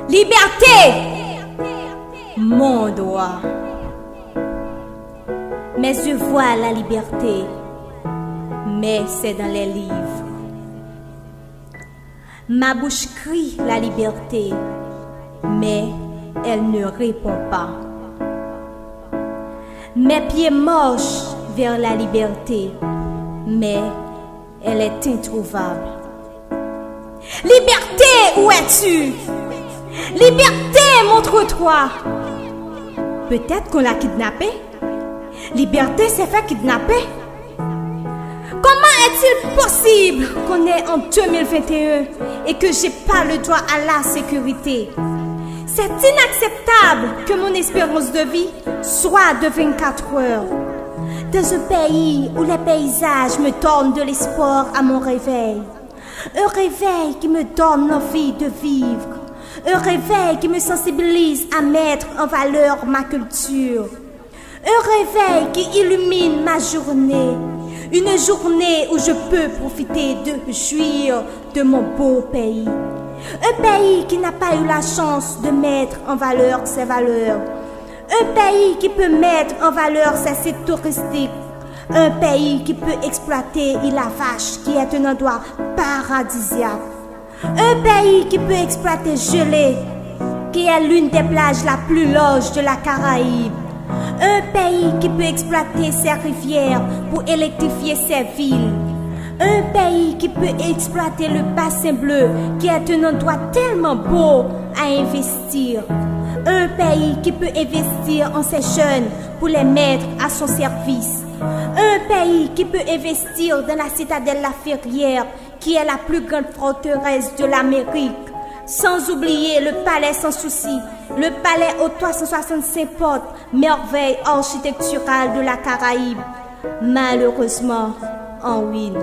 Liberté, mon droit. Mes yeux voient la liberté, mais c'est dans les livres. Ma bouche crie la liberté, mais elle ne répond pas. Mes pieds marchent vers la liberté, mais elle est introuvable. Liberté, où es-tu? Liberté, montre-toi. Peut-être qu'on l'a kidnappée. Liberté s'est fait kidnapper. Comment est-il possible qu'on est en 2021 et que j'ai pas le droit à la sécurité? C'est inacceptable que mon espérance de vie soit de 24 heures. Dans un pays où les paysages me donnent de l'espoir à mon réveil. Un réveil qui me donne envie de vivre. Un réveil qui me sensibilise à mettre en valeur ma culture. Un réveil qui illumine ma journée. Une journée où je peux profiter de jouir de mon beau pays. Un pays qui n'a pas eu la chance de mettre en valeur ses valeurs. Un pays qui peut mettre en valeur ses sites touristiques. Un pays qui peut exploiter la vache qui est un endroit paradisiaque. Un pays qui peut exploiter Gelée, qui est l'une des plages la plus larges de la Caraïbe. Un pays qui peut exploiter ses rivières pour électrifier ses villes. Un pays qui peut exploiter le bassin bleu, qui est un endroit tellement beau à investir. Un pays qui peut investir en ses jeunes pour les mettre à son service. Un pays qui peut investir dans la citadelle La Ferrière, qui est la plus grande forteresse de l'Amérique. Sans oublier le palais sans souci, le palais aux 365 portes, merveille architecturale de la Caraïbe, malheureusement en ruine.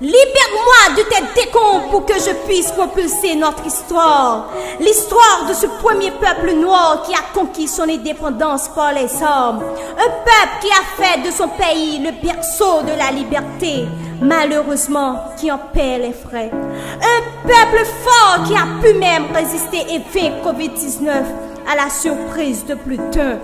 Libère-moi de tes décombres pour que je puisse propulser notre histoire. L'histoire de ce premier peuple noir qui a conquis son indépendance par les armes. Un peuple qui a fait de son pays le berceau de la liberté. Malheureusement, qui en paie les frais. Un peuple fort qui a pu même résister et vaincre Covid-19 à la surprise de plus d'un.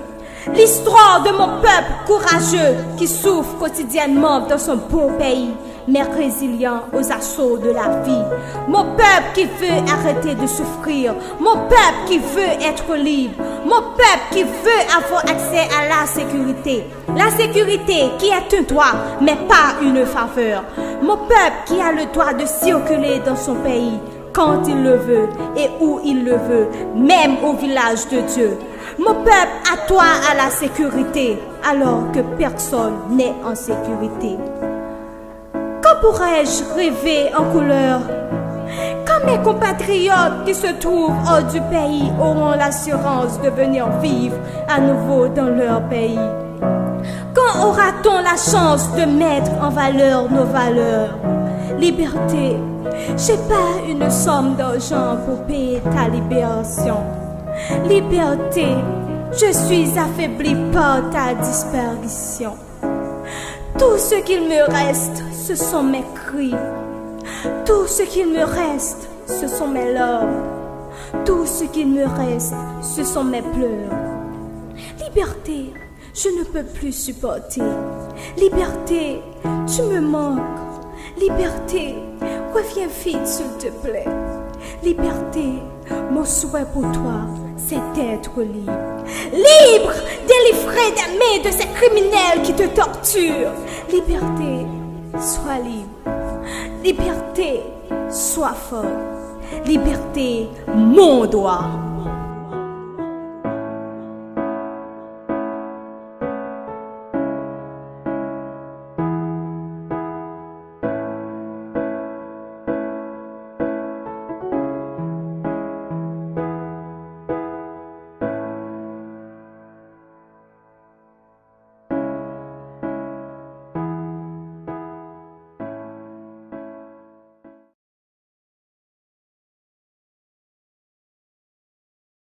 L'histoire de mon peuple courageux qui souffre quotidiennement dans son beau pays, mais résilient aux assauts de la vie. Mon peuple qui veut arrêter de souffrir. Mon peuple qui veut être libre. Mon peuple qui veut avoir accès à la sécurité. La sécurité qui est un droit, mais pas une faveur. Mon peuple qui a le droit de circuler dans son pays quand il le veut et où il le veut, même au village de Dieu. Mon peuple a droit à la sécurité, alors que personne n'est en sécurité. Quand pourrais-je rêver en couleur? Quand mes compatriotes qui se trouvent hors du pays auront l'assurance de venir vivre à nouveau dans leur pays? Quand aura-t-on la chance de mettre en valeur nos valeurs? Liberté, j'ai pas une somme d'argent pour payer ta libération. Liberté, je suis affaibli par ta disparition. Tout ce qu'il me reste, ce sont mes cris. Tout ce qu'il me reste, ce sont mes larmes. Tout ce qu'il me reste, ce sont mes pleurs. Liberté, je ne peux plus supporter. Liberté, tu me manques. Liberté, reviens vite s'il te plaît. Liberté, mon souhait pour toi, c'est d'être libre. Libre, délivré des mains de ces criminels qui te torturent. Liberté, sois libre. Liberté, sois fort. Liberté, mon droit.